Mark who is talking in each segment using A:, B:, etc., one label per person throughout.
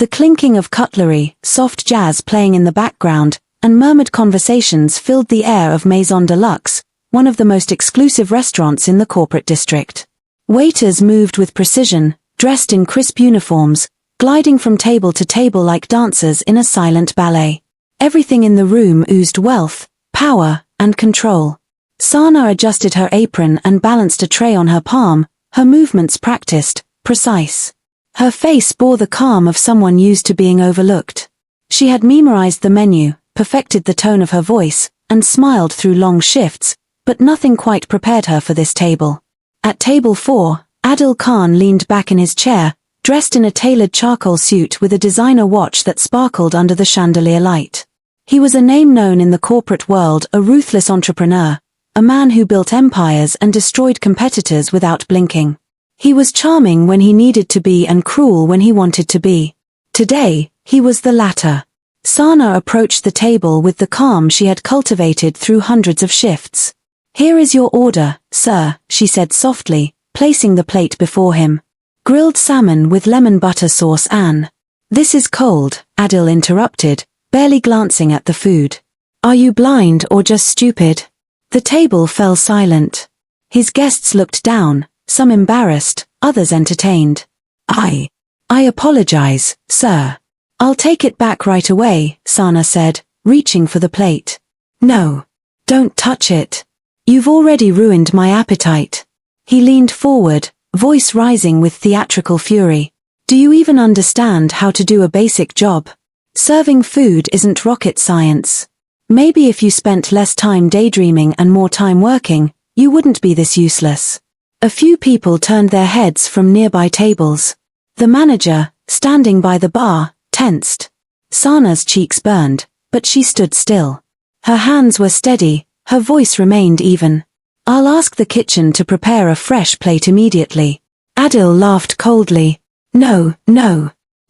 A: The clinking of cutlery, soft jazz playing in the background, and murmured conversations filled the air of Maison de Luxe, one of the most exclusive restaurants in the corporate district. Waiters moved with precision, dressed in crisp uniforms, gliding from table to table like dancers in a silent ballet. Everything in the room oozed wealth, power, and control. Sana adjusted her apron and balanced a tray on her palm, her movements practiced, precise. Her face bore the calm of someone used to being overlooked. She had memorized the menu, perfected the tone of her voice, and smiled through long shifts, but nothing quite prepared her for this table. At table 4, Adil Khan leaned back in his chair, dressed in a tailored charcoal suit with a designer watch that sparkled under the chandelier light. He was a name known in the corporate world, a ruthless entrepreneur, a man who built empires and destroyed competitors without blinking. He was charming when he needed to be and cruel when he wanted to be. Today, he was the latter. Sana approached the table with the calm she had cultivated through hundreds of shifts. "Here is your order, sir," she said softly, placing the plate before him. "Grilled salmon with lemon butter sauce and—" "This is cold," Adil interrupted, barely glancing at the food. "Are you blind or just stupid?" The table fell silent. His guests looked down, some embarrassed, others entertained. I apologize, sir." "I'll take it back right away," Sana said, reaching for the plate. "No. Don't touch it. You've already ruined my appetite." He leaned forward, voice rising with theatrical fury. "Do you even understand how to do a basic job? Serving food isn't rocket science. Maybe if you spent less time daydreaming and more time working, you wouldn't be this useless." A few people turned their heads from nearby tables. The manager, standing by the bar, tensed. Sana's cheeks burned, but she stood still. Her hands were steady, her voice remained even. "I'll ask the kitchen to prepare a fresh plate immediately." Adil laughed coldly. No,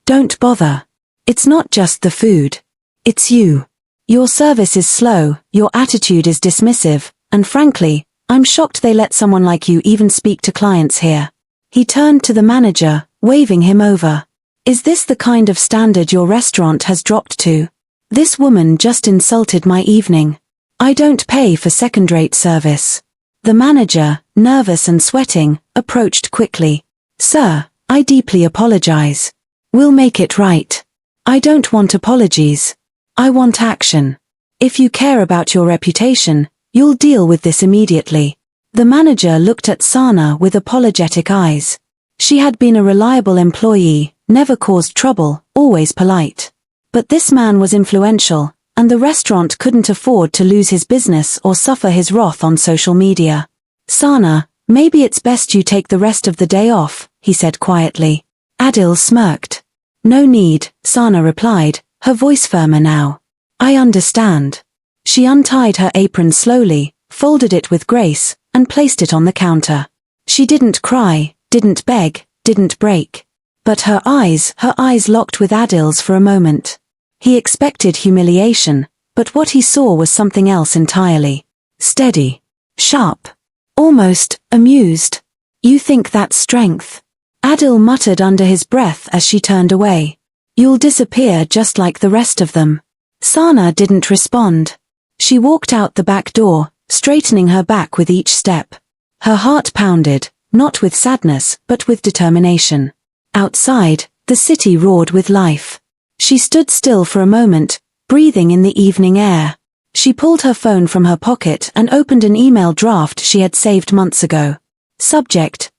A: don't bother. It's not just the food. It's you. Your service is slow, your attitude is dismissive, and frankly, I'm shocked they let someone like you even speak to clients here. He turned to the manager, waving him over. "Is this the kind of standard your restaurant has dropped to? This woman just insulted my evening. I don't pay for second-rate service." The manager, nervous and sweating, approached quickly. "Sir, I deeply apologize. We'll make it right." "I don't want apologies. I want action. If you care about your reputation, you'll deal with this immediately." The manager looked at Sana with apologetic eyes. She had been a reliable employee, never caused trouble, always polite. But this man was influential, and the restaurant couldn't afford to lose his business or suffer his wrath on social media. "Sana, maybe it's best you take the rest of the day off," he said quietly. Adil smirked. "No need," Sana replied, her voice firmer now. "I understand." She untied her apron slowly, folded it with grace, and placed it on the counter. She didn't cry, didn't beg, didn't break. But her eyes locked with Adil's for a moment. He expected humiliation, but what he saw was something else entirely. Steady. Sharp. Almost amused. "You think that's strength?" Adil muttered under his breath as she turned away. "You'll disappear just like the rest of them." Sana didn't respond. She walked out the back door, straightening her back with each step. Her heart pounded, not with sadness, but with determination. Outside, the city roared with life. She stood still for a moment, breathing in the evening air. She pulled her phone from her pocket and opened an email draft she had saved months ago. Subject: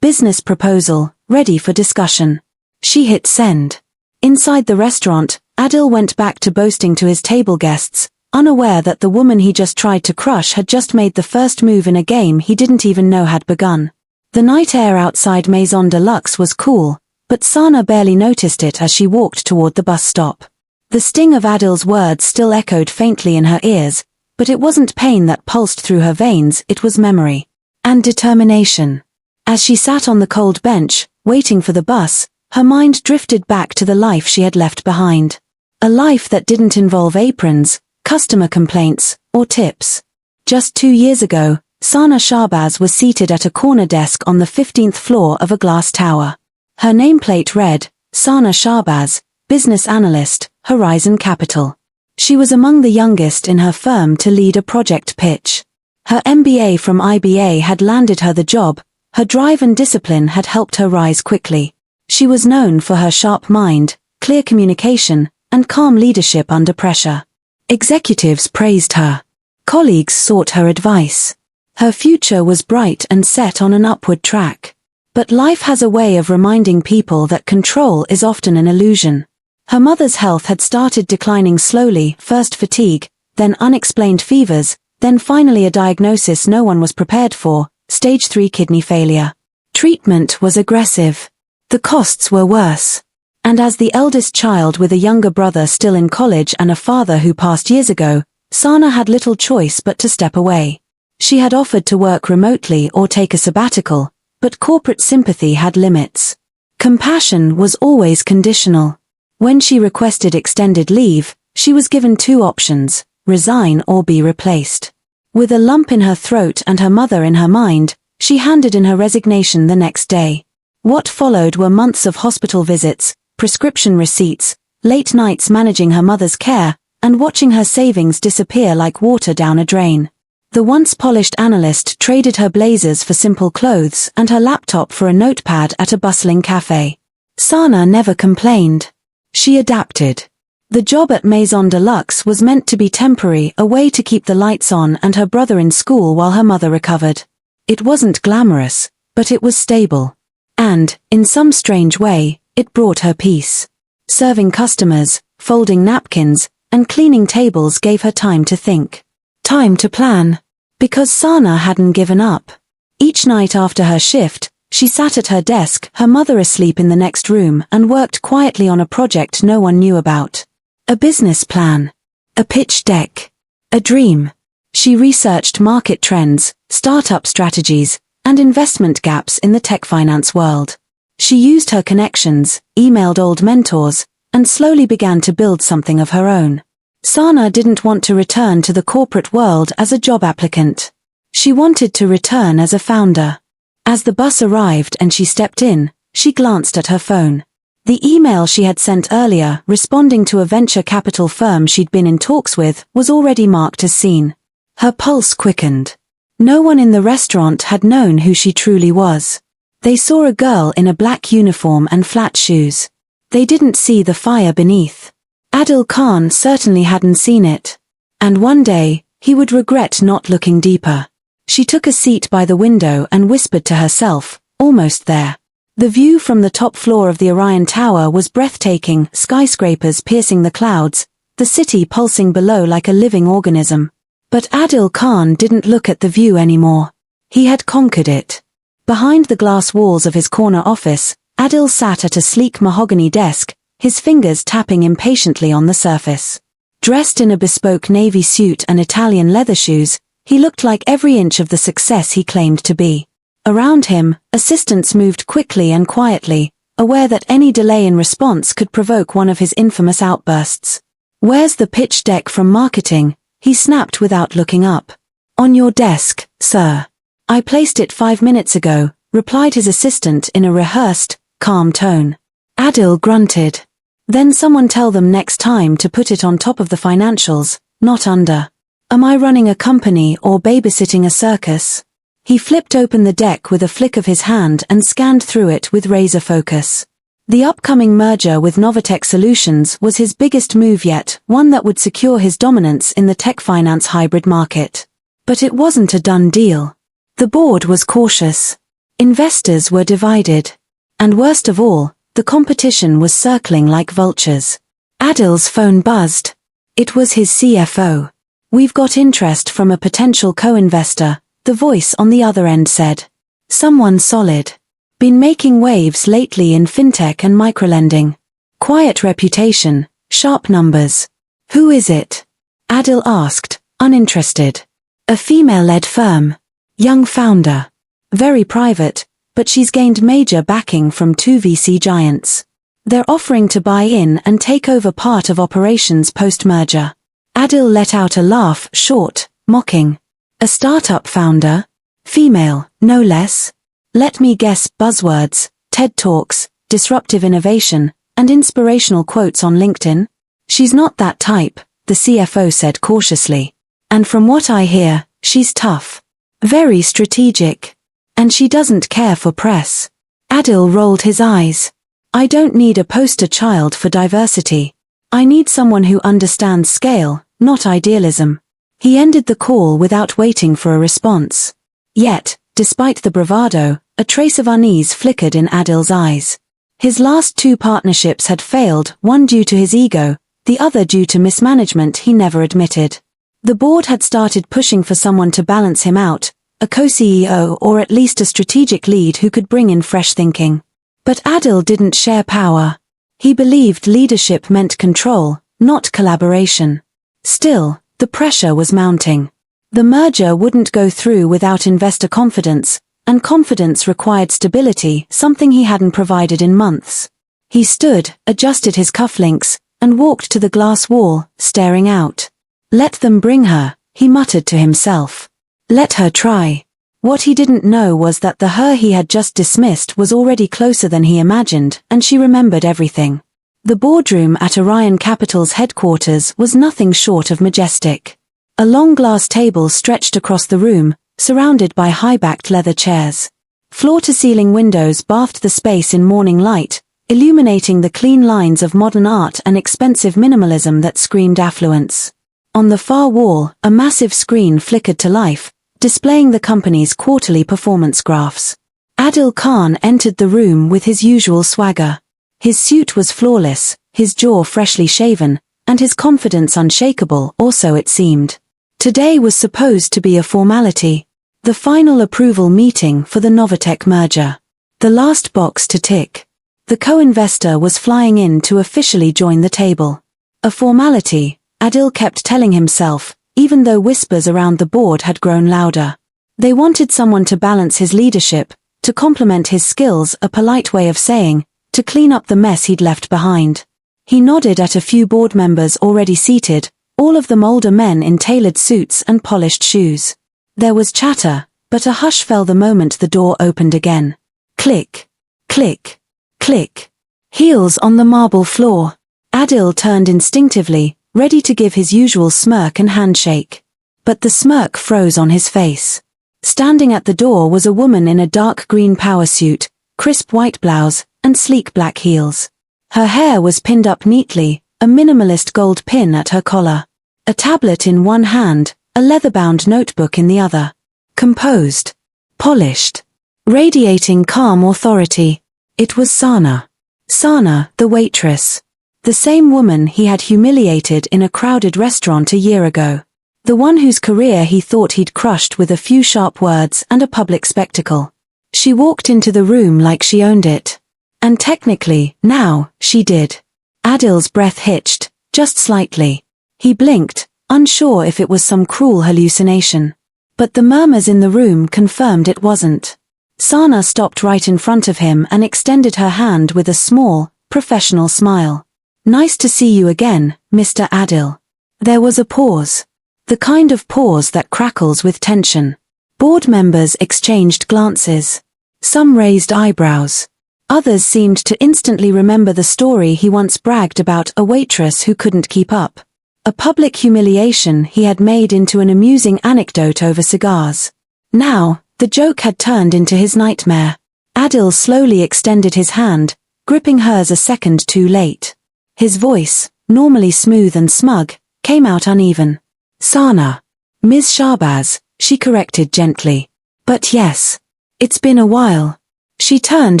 A: business proposal, ready for discussion. She hit send. Inside the restaurant, Adil went back to boasting to his table guests, unaware that the woman he just tried to crush had just made the first move in a game he didn't even know had begun. The night air outside Maison de Luxe was cool, but Sana barely noticed it as she walked toward the bus stop. The sting of Adil's words still echoed faintly in her ears, but it wasn't pain that pulsed through her veins, it was memory. And determination. As she sat on the cold bench, waiting for the bus, her mind drifted back to the life she had left behind. A life that didn't involve aprons, customer complaints, or tips. Just 2 years ago, Sana Shahbaz was seated at a corner desk on the 15th floor of a glass tower. Her nameplate read, Sana Shahbaz, business analyst, Horizon Capital. She was among the youngest in her firm to lead a project pitch. Her MBA from IBA had landed her the job. Her drive and discipline had helped her rise quickly. She was known for her sharp mind, clear communication, and calm leadership under pressure. Executives praised her. Colleagues sought her advice. Her future was bright and set on an upward track. But life has a way of reminding people that control is often an illusion. Her mother's health had started declining slowly, first fatigue, then unexplained fevers, then finally a diagnosis no one was prepared for, stage 3 kidney failure. Treatment was aggressive. The costs were worse. And as the eldest child with a younger brother still in college and a father who passed years ago, Sana had little choice but to step away. She had offered to work remotely or take a sabbatical, but corporate sympathy had limits. Compassion was always conditional. When she requested extended leave, she was given 2 options: resign or be replaced. With a lump in her throat and her mother in her mind, she handed in her resignation the next day. What followed were months of hospital visits, prescription receipts, late nights managing her mother's care, and watching her savings disappear like water down a drain. The once polished analyst traded her blazers for simple clothes and her laptop for a notepad at a bustling cafe. Sana never complained. She adapted. The job at Maison de Luxe was meant to be temporary, a way to keep the lights on and her brother in school while her mother recovered. It wasn't glamorous, but it was stable. And, in some strange way, it brought her peace. Serving customers, folding napkins, and cleaning tables gave her time to think. Time to plan. Because Sana hadn't given up. Each night after her shift, she sat at her desk, her mother asleep in the next room, and worked quietly on a project no one knew about. A business plan. A pitch deck. A dream. She researched market trends, startup strategies, and investment gaps in the tech finance world. She used her connections, emailed old mentors, and slowly began to build something of her own. Sana didn't want to return to the corporate world as a job applicant. She wanted to return as a founder. As the bus arrived and she stepped in, she glanced at her phone. The email she had sent earlier, responding to a venture capital firm she'd been in talks with, was already marked as seen. Her pulse quickened. No one in the restaurant had known who she truly was. They saw a girl in a black uniform and flat shoes. They didn't see the fire beneath. Adil Khan certainly hadn't seen it. And one day, he would regret not looking deeper. She took a seat by the window and whispered to herself, almost there. The view from the top floor of the Orion Tower was breathtaking, skyscrapers piercing the clouds, the city pulsing below like a living organism. But Adil Khan didn't look at the view anymore. He had conquered it. Behind the glass walls of his corner office, Adil sat at a sleek mahogany desk, his fingers tapping impatiently on the surface. Dressed in a bespoke navy suit and Italian leather shoes, he looked like every inch of the success he claimed to be. Around him, assistants moved quickly and quietly, aware that any delay in response could provoke one of his infamous outbursts. "Where's the pitch deck from marketing?" he snapped without looking up. "On your desk, sir." "I placed it 5 minutes ago," replied his assistant in a rehearsed, calm tone. Adil grunted. "Then someone tell them next time to put it on top of the financials, not under. Am I running a company or babysitting a circus?" He flipped open the deck with a flick of his hand and scanned through it with razor focus. The upcoming merger with Novatech Solutions was his biggest move yet, one that would secure his dominance in the tech finance hybrid market. But it wasn't a done deal. The board was cautious. Investors were divided. And worst of all, the competition was circling like vultures. Adil's phone buzzed. It was his CFO. "We've got interest from a potential co-investor," the voice on the other end said. "Someone solid. Been making waves lately in fintech and microlending. Quiet reputation, sharp numbers." "Who is it?" Adil asked, uninterested. "A female-led firm. Young founder. Very private, but she's gained major backing from 2 VC giants. They're offering to buy in and take over part of operations post-merger." Adil let out a laugh, short, mocking. "A startup founder? Female, no less? Let me guess, buzzwords, TED Talks, disruptive innovation, and inspirational quotes on LinkedIn? She's not that type, the CFO said cautiously. And from what I hear, she's tough. Very strategic. And she doesn't care for press. Adil rolled his eyes. I don't need a poster child for diversity. I need someone who understands scale, not idealism. He ended the call without waiting for a response. Yet, despite the bravado, a trace of unease flickered in Adil's eyes. His last 2 partnerships had failed, one due to his ego, the other due to mismanagement he never admitted. The board had started pushing for someone to balance him out, a co-CEO or at least a strategic lead who could bring in fresh thinking. But Adil didn't share power. He believed leadership meant control, not collaboration. Still, the pressure was mounting. The merger wouldn't go through without investor confidence, and confidence required stability, something he hadn't provided in months. He stood, adjusted his cufflinks, and walked to the glass wall, staring out. Let them bring her, he muttered to himself. Let her try. What he didn't know was that the her he had just dismissed was already closer than he imagined, and she remembered everything. The boardroom at Orion Capital's headquarters was nothing short of majestic. A long glass table stretched across the room, surrounded by high-backed leather chairs. Floor-to-ceiling windows bathed the space in morning light, illuminating the clean lines of modern art and expensive minimalism that screamed affluence. On the far wall, a massive screen flickered to life, displaying the company's quarterly performance graphs. Adil Khan entered the room with his usual swagger. His suit was flawless, his jaw freshly shaven, and his confidence unshakable, or so it seemed. Today was supposed to be a formality. The final approval meeting for the Novatech merger. The last box to tick. The co-investor was flying in to officially join the table. A formality, Adil kept telling himself, even though whispers around the board had grown louder. They wanted someone to balance his leadership, to complement his skills, a polite way of saying, to clean up the mess he'd left behind. He nodded at a few board members already seated, all of them older men in tailored suits and polished shoes. There was chatter, but a hush fell the moment the door opened again. Click, click, click. Heels on the marble floor. Adil turned instinctively, ready to give his usual smirk and handshake. But the smirk froze on his face. Standing at the door was a woman in a dark green power suit, crisp white blouse, and sleek black heels. Her hair was pinned up neatly, a minimalist gold pin at her collar. A tablet in one hand, a leather-bound notebook in the other. Composed. Polished. Radiating calm authority. It was Sana. Sana, the waitress. The same woman he had humiliated in a crowded restaurant a year ago. The one whose career he thought he'd crushed with a few sharp words and a public spectacle. She walked into the room like she owned it. And technically, now, she did. Adil's breath hitched, just slightly. He blinked, unsure if it was some cruel hallucination. But the murmurs in the room confirmed it wasn't. Sana stopped right in front of him and extended her hand with a small, professional smile. Nice to see you again, Mr. Adil. There was a pause. The kind of pause that crackles with tension. Board members exchanged glances. Some raised eyebrows. Others seemed to instantly remember the story he once bragged about, a waitress who couldn't keep up. A public humiliation he had made into an amusing anecdote over cigars. Now, the joke had turned into his nightmare. Adil slowly extended his hand, gripping hers a second too late. His voice, normally smooth and smug, came out uneven. Sana. Ms. Shahbaz, she corrected gently. But yes. It's been a while. She turned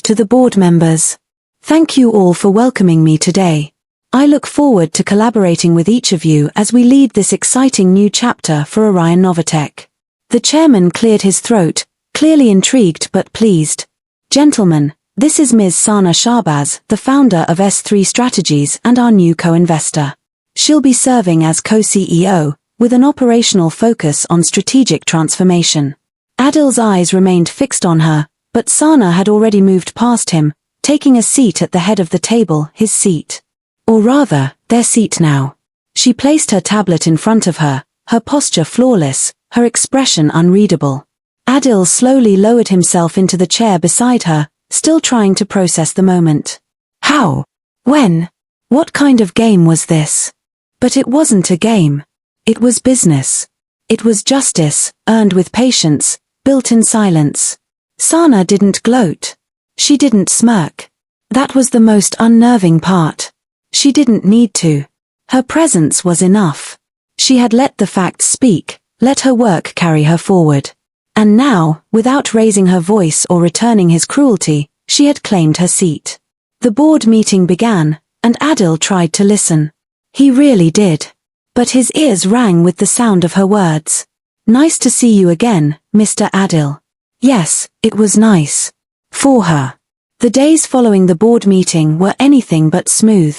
A: to the board members. Thank you all for welcoming me today. I look forward to collaborating with each of you as we lead this exciting new chapter for Orion Novatech. The chairman cleared his throat, clearly intrigued but pleased. Gentlemen, this is Ms. Sana Shahbaz, the founder of S3 Strategies and our new co-investor. She'll be serving as co-CEO, with an operational focus on strategic transformation. Adil's eyes remained fixed on her, but Sana had already moved past him, taking a seat at the head of the table, his seat. Or rather, their seat now. She placed her tablet in front of her, her posture flawless, her expression unreadable. Adil slowly lowered himself into the chair beside her, still trying to process the moment. How? When? What kind of game was this? But it wasn't a game. It was business. It was justice, earned with patience, built in silence. Sana didn't gloat. She didn't smirk. That was the most unnerving part. She didn't need to. Her presence was enough. She had let the facts speak, let her work carry her forward. And now, without raising her voice or returning his cruelty, she had claimed her seat. The board meeting began, and Adil tried to listen. He really did. But his ears rang with the sound of her words. "Nice to see you again, Mr. Adil." Yes, it was nice. For her. The days following the board meeting were anything but smooth.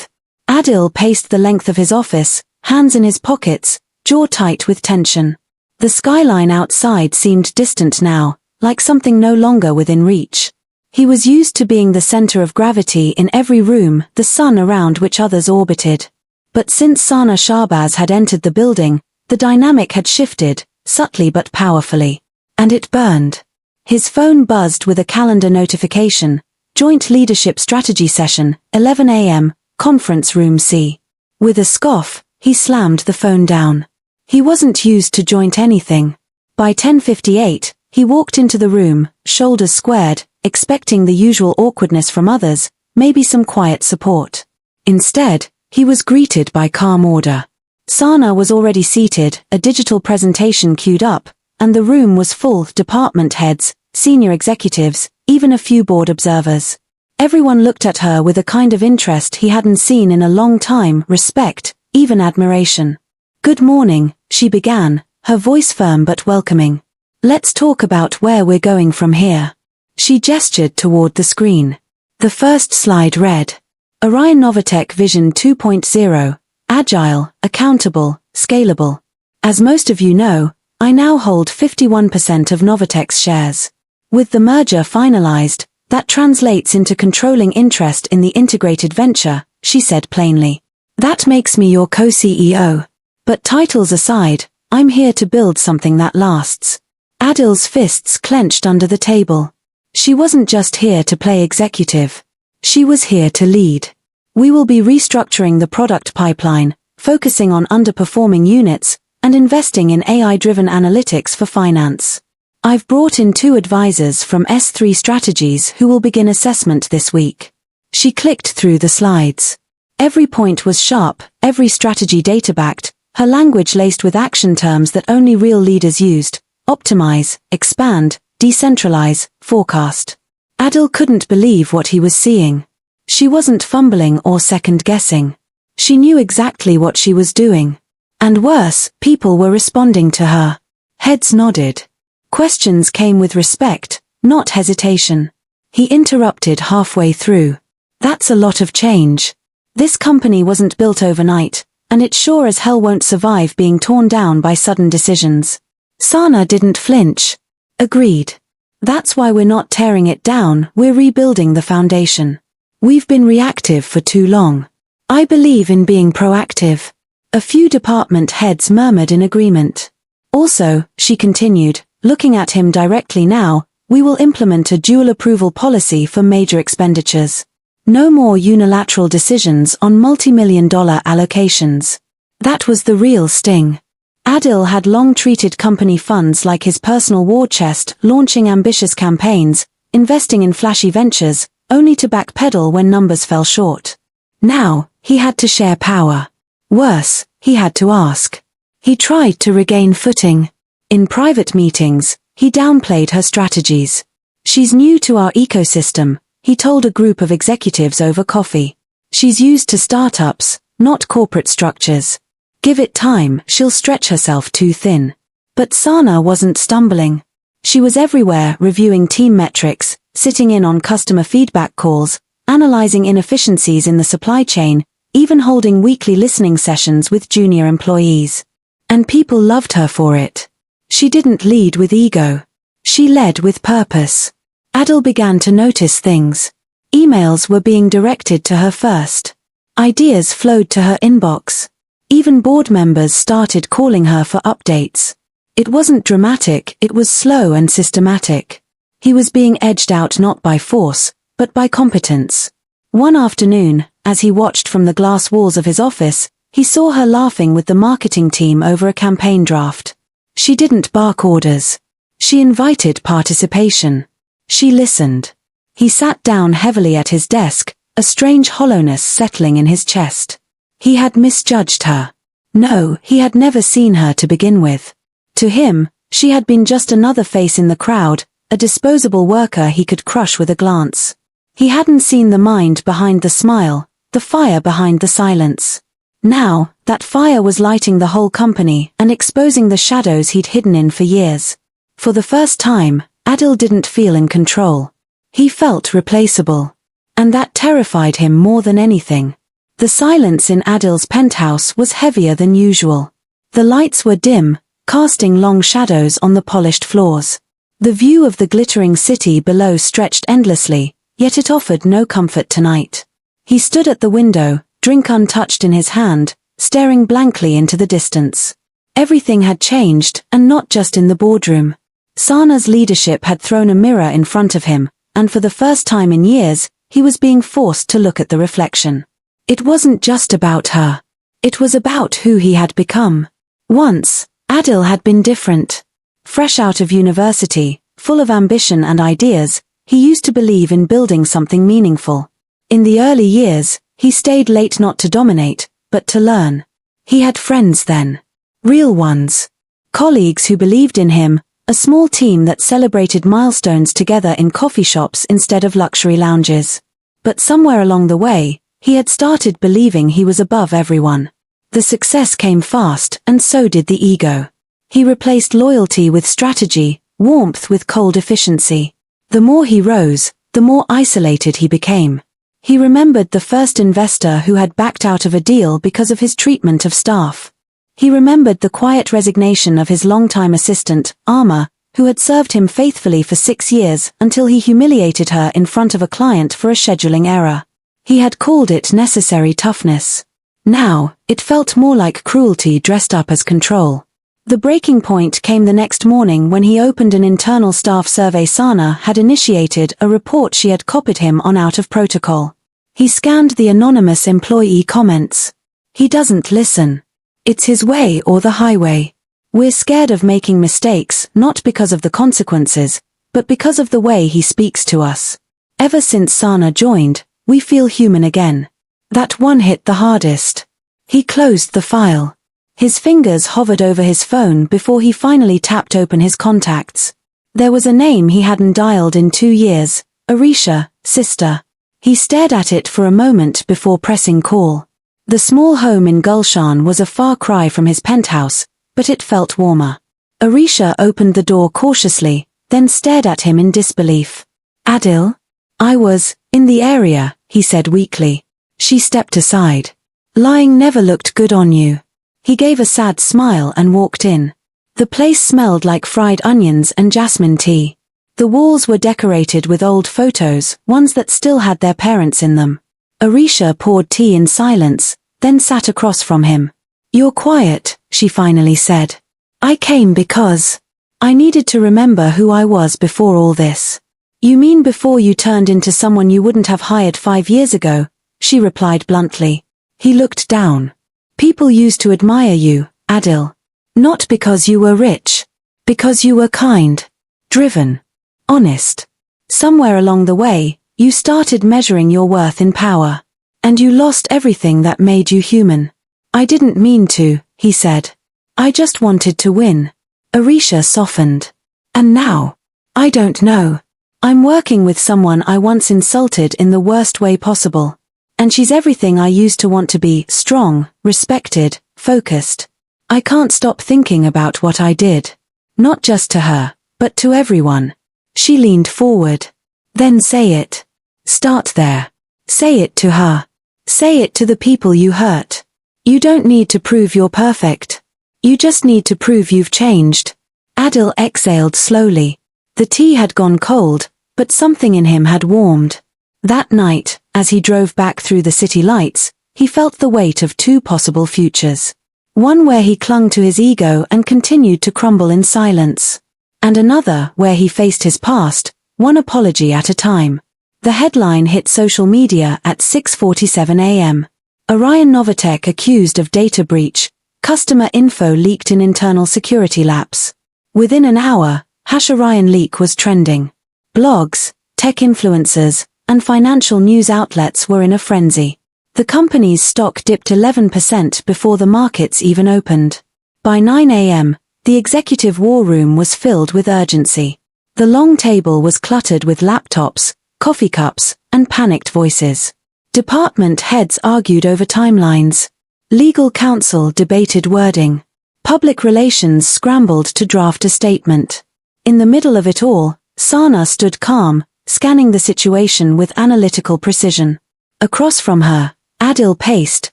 A: Adil paced the length of his office, hands in his pockets, jaw tight with tension. The skyline outside seemed distant now, like something no longer within reach. He was used to being the center of gravity in every room, the sun around which others orbited. But since Sana Shahbaz had entered the building, the dynamic had shifted, subtly but powerfully. And it burned. His phone buzzed with a calendar notification. Joint Leadership Strategy Session, 11 a.m., Conference Room C. With a scoff, he slammed the phone down. He wasn't used to joint anything. By 10:58, he walked into the room, shoulders squared, expecting the usual awkwardness from others, maybe some quiet support. Instead, he was greeted by calm order. Sana was already seated, a digital presentation queued up, and the room was full, department heads, senior executives, even a few board observers. Everyone looked at her with a kind of interest he hadn't seen in a long time, respect, even admiration. "Good morning," she began, her voice firm but welcoming. "Let's talk about where we're going from here." She gestured toward the screen. The first slide read, Orion Novatech Vision 2.0, Agile, Accountable, Scalable. As most of you know, I now hold 51% of Novatech's shares. With the merger finalized, that translates into controlling interest in the integrated venture, she said plainly. That makes me your co-CEO. But titles aside, I'm here to build something that lasts. Adil's fists clenched under the table. She wasn't just here to play executive. She was here to lead. We will be restructuring the product pipeline, focusing on underperforming units, and investing in AI-driven analytics for finance. I've brought in 2 advisors from S3 Strategies who will begin assessment this week. She clicked through the slides. Every point was sharp, every strategy data-backed, her language laced with action terms that only real leaders used: optimize, expand, decentralize, forecast. Adil couldn't believe what he was seeing. She wasn't fumbling or second-guessing. She knew exactly what she was doing. And worse, people were responding to her. Heads nodded. Questions came with respect, not hesitation. He interrupted halfway through. That's a lot of change. This company wasn't built overnight, and it sure as hell won't survive being torn down by sudden decisions. Sana didn't flinch. Agreed. That's why we're not tearing it down, we're rebuilding the foundation. We've been reactive for too long. I believe in being proactive. A few department heads murmured in agreement. Also, she continued, looking at him directly now, we will implement a dual approval policy for major expenditures. No more unilateral decisions on multi-million-dollar allocations. That was the real sting. Adil had long treated company funds like his personal war chest, launching ambitious campaigns, investing in flashy ventures, only to backpedal when numbers fell short. Now, he had to share power. Worse, he had to ask. He tried to regain footing. In private meetings, he downplayed her strategies. She's new to our ecosystem, he told a group of executives over coffee. She's used to startups, not corporate structures. Give it time, she'll stretch herself too thin. But Sana wasn't stumbling. She was everywhere, reviewing team metrics, sitting in on customer feedback calls, analyzing inefficiencies in the supply chain, even holding weekly listening sessions with junior employees. And people loved her for it. She didn't lead with ego. She led with purpose. Adil began to notice things. Emails were being directed to her first. Ideas flowed to her inbox. Even board members started calling her for updates. It wasn't dramatic, it was slow and systematic. He was being edged out not by force, but by competence. One afternoon, as he watched from the glass walls of his office, he saw her laughing with the marketing team over a campaign draft. She didn't bark orders. She invited participation. She listened. He sat down heavily at his desk, a strange hollowness settling in his chest. He had misjudged her. No, he had never seen her to begin with. To him, she had been just another face in the crowd, a disposable worker he could crush with a glance. He hadn't seen the mind behind the smile, the fire behind the silence. Now, that fire was lighting the whole company and exposing the shadows he'd hidden in for years. For the first time, Adil didn't feel in control. He felt replaceable. And that terrified him more than anything. The silence in Adil's penthouse was heavier than usual. The lights were dim, casting long shadows on the polished floors. The view of the glittering city below stretched endlessly, yet it offered no comfort tonight. He stood at the window, drink untouched in his hand, staring blankly into the distance. Everything had changed, and not just in the boardroom. Sana's leadership had thrown a mirror in front of him, and for the first time in years, he was being forced to look at the reflection. It wasn't just about her. It was about who he had become. Once, Adil had been different. Fresh out of university, full of ambition and ideas, he used to believe in building something meaningful. In the early years, he stayed late not to dominate, but to learn. He had friends then. Real ones. Colleagues who believed in him, a small team that celebrated milestones together in coffee shops instead of luxury lounges. But somewhere along the way, he had started believing he was above everyone. The success came fast, and so did the ego. He replaced loyalty with strategy, warmth with cold efficiency. The more he rose, the more isolated he became. He remembered the first investor who had backed out of a deal because of his treatment of staff. He remembered the quiet resignation of his longtime assistant, Arma, who had served him faithfully for 6 years until he humiliated her in front of a client for a scheduling error. He had called it necessary toughness. Now, it felt more like cruelty dressed up as control. The breaking point came the next morning when he opened an internal staff survey. Sana had initiated a report she had copied him on out of protocol. He scanned the anonymous employee comments. He doesn't listen. It's his way or the highway. We're scared of making mistakes, not because of the consequences, but because of the way he speaks to us. Ever since Sana joined, we feel human again. That one hit the hardest. He closed the file. His fingers hovered over his phone before he finally tapped open his contacts. There was a name he hadn't dialed in 2 years, Arisha, sister. He stared at it for a moment before pressing call. The small home in Gulshan was a far cry from his penthouse, but it felt warmer. Arisha opened the door cautiously, then stared at him in disbelief. Adil? I was in the area, he said weakly. She stepped aside. Lying never looked good on you. He gave a sad smile and walked in. The place smelled like fried onions and jasmine tea. The walls were decorated with old photos, ones that still had their parents in them. Arisha poured tea in silence, then sat across from him. You're quiet, she finally said. I came because I needed to remember who I was before all this. You mean before you turned into someone you wouldn't have hired 5 years ago, she replied bluntly. He looked down. People used to admire you, Adil. Not because you were rich. Because you were kind. Driven. Honest. Somewhere along the way, you started measuring your worth in power. And you lost everything that made you human. I didn't mean to, he said. I just wanted to win. Arisha softened. And now? I don't know. I'm working with someone I once insulted in the worst way possible. And she's everything I used to want to be: strong, respected, focused. I can't stop thinking about what I did. Not just to her, but to everyone. She leaned forward. Then say it. Start there. Say it to her. Say it to the people you hurt. You don't need to prove you're perfect. You just need to prove you've changed. Adil exhaled slowly. The tea had gone cold, but something in him had warmed. That night, as he drove back through the city lights, he felt the weight of 2 possible futures. One where he clung to his ego and continued to crumble in silence. And another where he faced his past, one apology at a time. The headline hit social media at 6:47 a.m. Orion Novatech accused of data breach, customer info leaked in internal security lapse. Within an hour, #Orion leak was trending. Blogs, tech influencers, and financial news outlets were in a frenzy. The company's stock dipped 11% before the markets even opened. By 9 a.m., the executive war room was filled with urgency. The long table was cluttered with laptops, coffee cups, and panicked voices. Department heads argued over timelines. Legal counsel debated wording. Public relations scrambled to draft a statement. In the middle of it all, Sana stood calm, scanning the situation with analytical precision. Across from her, Adil paced,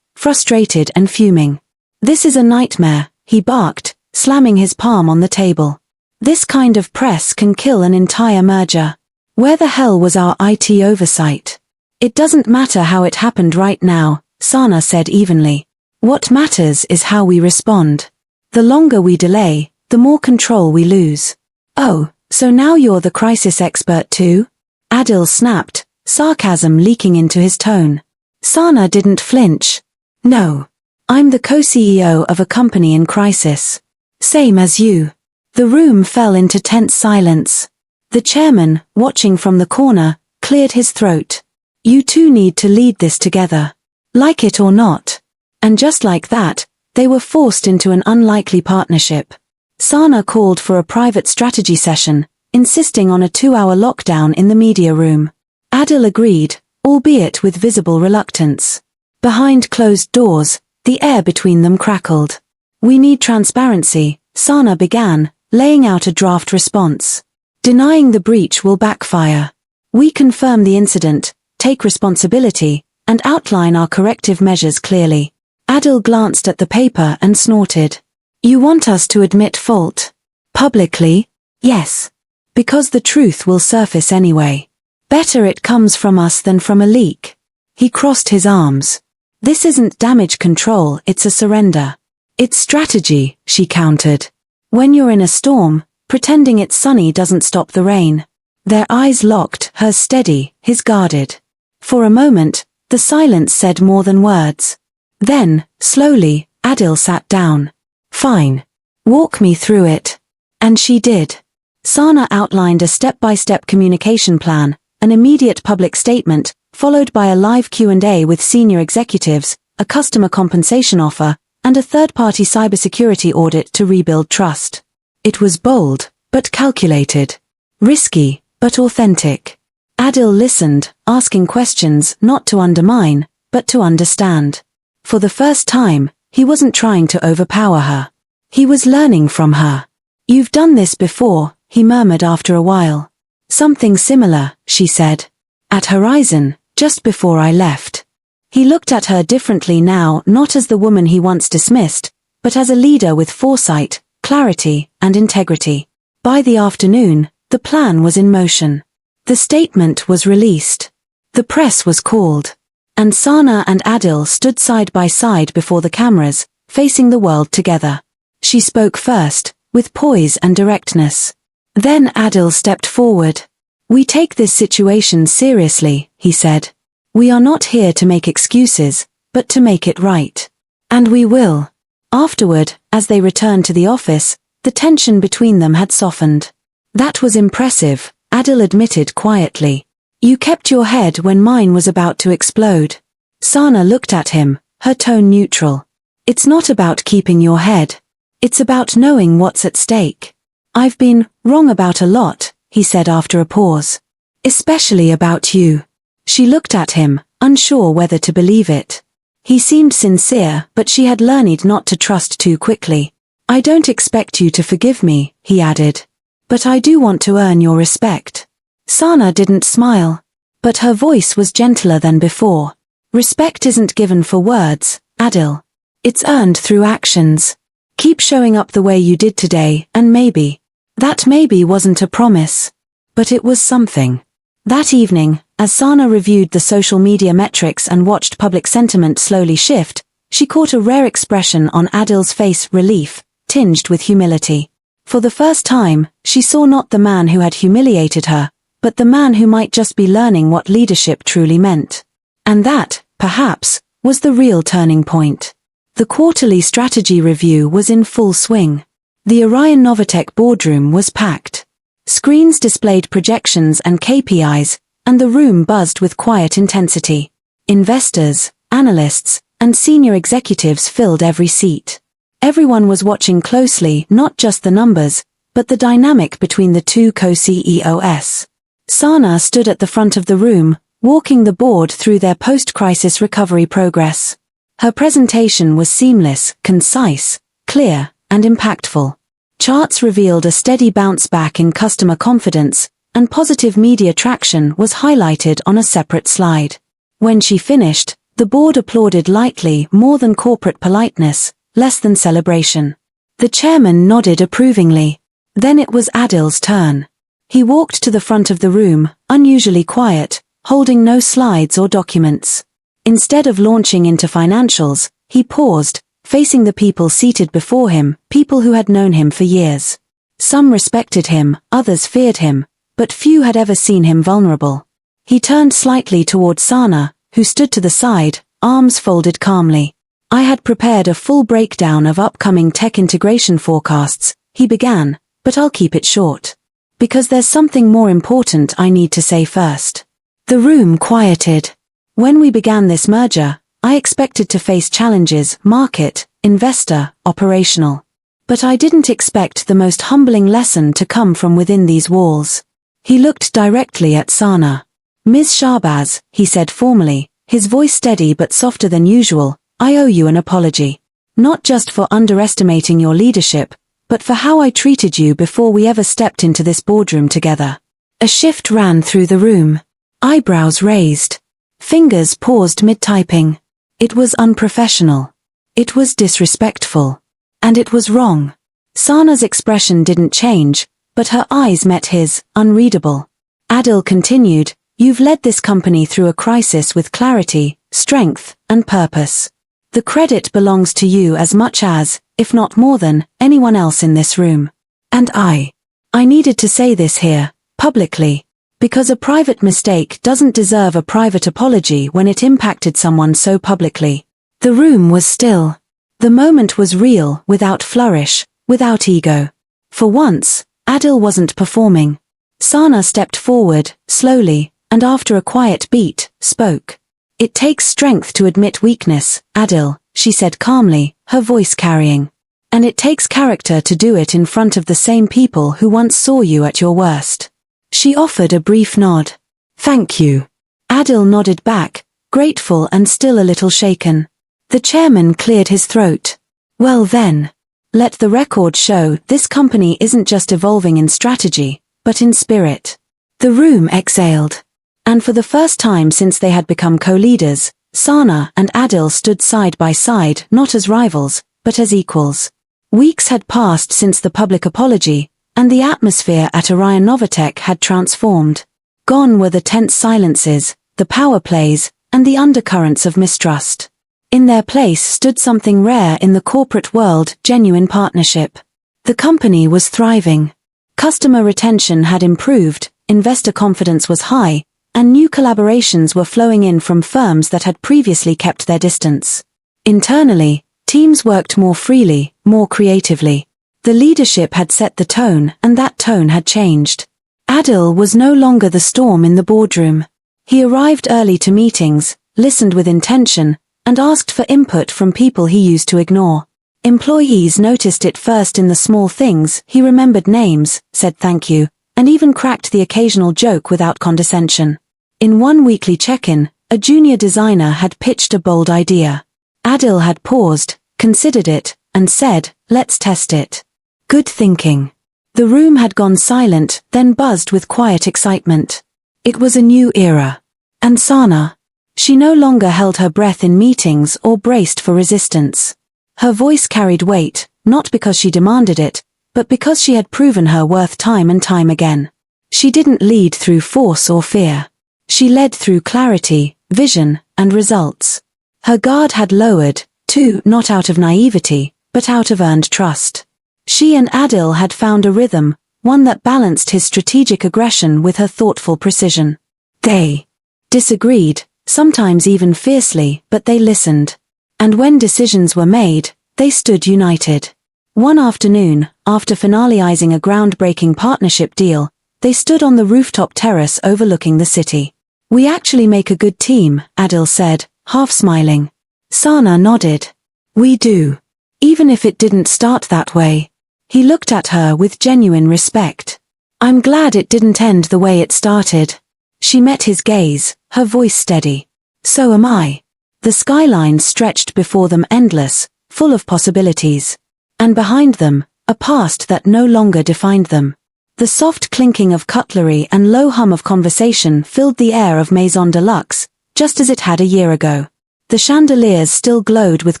A: frustrated and fuming. "This is a nightmare," he barked, slamming his palm on the table. "This kind of press can kill an entire merger. Where the hell was our IT oversight?" "It doesn't matter how it happened right now," Sana said evenly. "What matters is how we respond. The longer we delay, the more control we lose." "Oh, so now you're the crisis expert too?" Adil snapped, sarcasm leaking into his tone. Sana didn't flinch. "No. I'm the co-CEO of a company in crisis. Same as you." The room fell into tense silence. The chairman, watching from the corner, cleared his throat. "You two need to lead this together. Like it or not." And just like that, they were forced into an unlikely partnership. Sana called for a private strategy session, insisting on a 2-hour lockdown in the media room. Adil agreed, albeit with visible reluctance. Behind closed doors, the air between them crackled. "We need transparency," Sana began, laying out a draft response. "Denying the breach will backfire. We confirm the incident, take responsibility, and outline our corrective measures clearly." Adil glanced at the paper and snorted. "You want us to admit fault? Publicly?" "Yes. Because the truth will surface anyway. Better it comes from us than from a leak." He crossed his arms. "This isn't damage control, it's a surrender." "It's strategy," she countered. "When you're in a storm, pretending it's sunny doesn't stop the rain." Their eyes locked, hers steady, his guarded. For a moment, the silence said more than words. Then, slowly, Adil sat down. "Fine. Walk me through it." And she did. Sana outlined a step-by-step communication plan, an immediate public statement, followed by a live Q&A with senior executives, a customer compensation offer, and a third-party cybersecurity audit to rebuild trust. It was bold, but calculated. Risky, but authentic. Adil listened, asking questions not to undermine, but to understand. For the first time, he wasn't trying to overpower her. He was learning from her. "You've done this before," he murmured after a while. "Something similar," she said. "At Horizon, just before I left." He looked at her differently now, not as the woman he once dismissed, but as a leader with foresight, clarity, and integrity. By the afternoon, the plan was in motion. The statement was released. The press was called. And Sana and Adil stood side by side before the cameras, facing the world together. She spoke first, with poise and directness. Then Adil stepped forward. "We take this situation seriously," he said. "We are not here to make excuses, but to make it right. And we will." Afterward, as they returned to the office, the tension between them had softened. "That was impressive," Adil admitted quietly. "You kept your head when mine was about to explode." Sana looked at him, her tone neutral. "It's not about keeping your head. It's about knowing what's at stake." "I've been wrong about a lot," he said after a pause. "Especially about you." She looked at him, unsure whether to believe it. He seemed sincere, but she had learned not to trust too quickly. "I don't expect you to forgive me," he added. "But I do want to earn your respect." Sana didn't smile. But her voice was gentler than before. "Respect isn't given for words, Adil. It's earned through actions. Keep showing up the way you did today, and maybe." That maybe wasn't a promise. But it was something. That evening, as Sana reviewed the social media metrics and watched public sentiment slowly shift, she caught a rare expression on Adil's face, relief, tinged with humility. For the first time, she saw not the man who had humiliated her, but the man who might just be learning what leadership truly meant. And that, perhaps, was the real turning point. The quarterly strategy review was in full swing. The Orion Novatech boardroom was packed. Screens displayed projections and KPIs, and the room buzzed with quiet intensity. Investors, analysts, and senior executives filled every seat. Everyone was watching closely not just the numbers, but the dynamic between the two co-CEOs. Sana stood at the front of the room, walking the board through their post-crisis recovery progress. Her presentation was seamless, concise, clear, and impactful. Charts revealed a steady bounce back in customer confidence, and positive media traction was highlighted on a separate slide. When she finished, the board applauded lightly, more than corporate politeness, less than celebration. The chairman nodded approvingly. Then it was Adil's turn. He walked to the front of the room, unusually quiet, holding no slides or documents. Instead of launching into financials, he paused, facing the people seated before him, people who had known him for years. Some respected him, others feared him, but few had ever seen him vulnerable. He turned slightly toward Sana, who stood to the side, arms folded calmly. "I had prepared a full breakdown of upcoming tech integration forecasts," he began, "but I'll keep it short. Because there's something more important I need to say first." The room quieted. "When we began this merger, I expected to face challenges, market, investor, operational. But I didn't expect the most humbling lesson to come from within these walls." He looked directly at Sana. "Ms. Shahbaz," he said formally, his voice steady but softer than usual, "I owe you an apology. Not just for underestimating your leadership, but for how I treated you before we ever stepped into this boardroom together." A shift ran through the room. Eyebrows raised. Fingers paused mid-typing. It was unprofessional. It was disrespectful. And it was wrong. Sana's expression didn't change, but her eyes met his, unreadable. Adil continued, "You've led this company through a crisis with clarity, strength, and purpose. The credit belongs to you as much as, if not more than, anyone else in this room. And I needed to say this here, publicly. Because a private mistake doesn't deserve a private apology when it impacted someone so publicly." The room was still. The moment was real, without flourish, without ego. For once, Adil wasn't performing. Sana stepped forward, slowly, and after a quiet beat, spoke. "It takes strength to admit weakness, Adil," she said calmly, her voice carrying. "And it takes character to do it in front of the same people who once saw you at your worst." She offered a brief nod. "Thank you." Adil nodded back, grateful and still a little shaken. The chairman cleared his throat. "Well then, let the record show this company isn't just evolving in strategy, but in spirit." The room exhaled. And for the first time since they had become co-leaders, Sana and Adil stood side by side, not as rivals, but as equals. Weeks had passed since the public apology, and the atmosphere at Orion Novatech had transformed. Gone were the tense silences, the power plays, and the undercurrents of mistrust. In their place stood something rare in the corporate world, genuine partnership. The company was thriving. Customer retention had improved, investor confidence was high, and new collaborations were flowing in from firms that had previously kept their distance. Internally, teams worked more freely, more creatively. The leadership had set the tone, and that tone had changed. Adil was no longer the storm in the boardroom. He arrived early to meetings, listened with intention, and asked for input from people he used to ignore. Employees noticed it first in the small things. He remembered names, said thank you, and even cracked the occasional joke without condescension. In one weekly check-in, a junior designer had pitched a bold idea. Adil had paused, considered it, and said, "Let's test it." Good thinking. The room had gone silent, then buzzed with quiet excitement. It was a new era. And Sana? She no longer held her breath in meetings or braced for resistance. Her voice carried weight, not because she demanded it, but because she had proven her worth time and time again. She didn't lead through force or fear. She led through clarity, vision, and results. Her guard had lowered, too, not out of naivety, but out of earned trust. She and Adil had found a rhythm, one that balanced his strategic aggression with her thoughtful precision. They disagreed, sometimes even fiercely, but they listened. And when decisions were made, they stood united. One afternoon, after finalizing a groundbreaking partnership deal, they stood on the rooftop terrace overlooking the city. "We actually make a good team," Adil said, half smiling. Sana nodded. "We do. Even if it didn't start that way." He looked at her with genuine respect. "I'm glad it didn't end the way it started." She met his gaze, her voice steady. "So am I." The skyline stretched before them, endless, full of possibilities. And behind them, a past that no longer defined them. The soft clinking of cutlery and low hum of conversation filled the air of Maison de Luxe, just as it had a year ago. The chandeliers still glowed with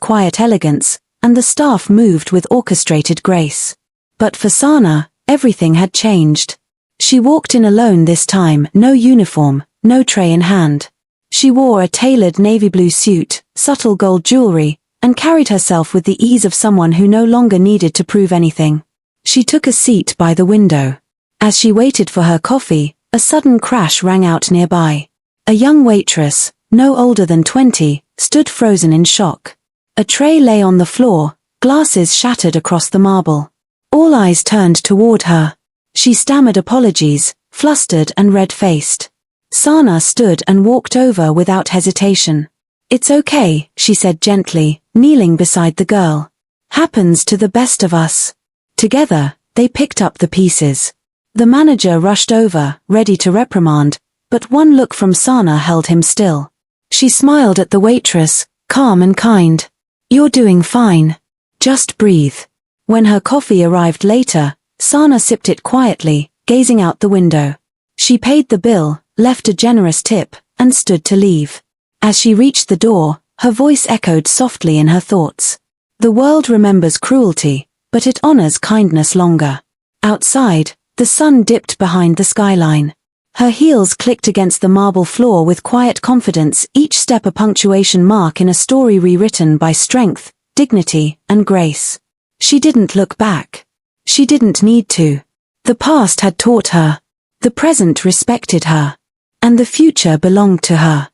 A: quiet elegance, and the staff moved with orchestrated grace. But for Sana, everything had changed. She walked in alone this time, no uniform, no tray in hand. She wore a tailored navy blue suit, subtle gold jewelry, and carried herself with the ease of someone who no longer needed to prove anything. She took a seat by the window. As she waited for her coffee, a sudden crash rang out nearby. A young waitress, no older than 20, stood frozen in shock. A tray lay on the floor, glasses shattered across the marble. All eyes turned toward her. She stammered apologies, flustered and red-faced. Sana stood and walked over without hesitation. "It's okay," she said gently, kneeling beside the girl. "Happens to the best of us." Together, they picked up the pieces. The manager rushed over, ready to reprimand, but one look from Sana held him still. She smiled at the waitress, calm and kind. "You're doing fine. Just breathe." When her coffee arrived later, Sana sipped it quietly, gazing out the window. She paid the bill, left a generous tip, and stood to leave. As she reached the door, her voice echoed softly in her thoughts. The world remembers cruelty, but it honors kindness longer. Outside, the sun dipped behind the skyline. Her heels clicked against the marble floor with quiet confidence, each step a punctuation mark in a story rewritten by strength, dignity, and grace. She didn't look back. She didn't need to. The past had taught her. The present respected her. And the future belonged to her.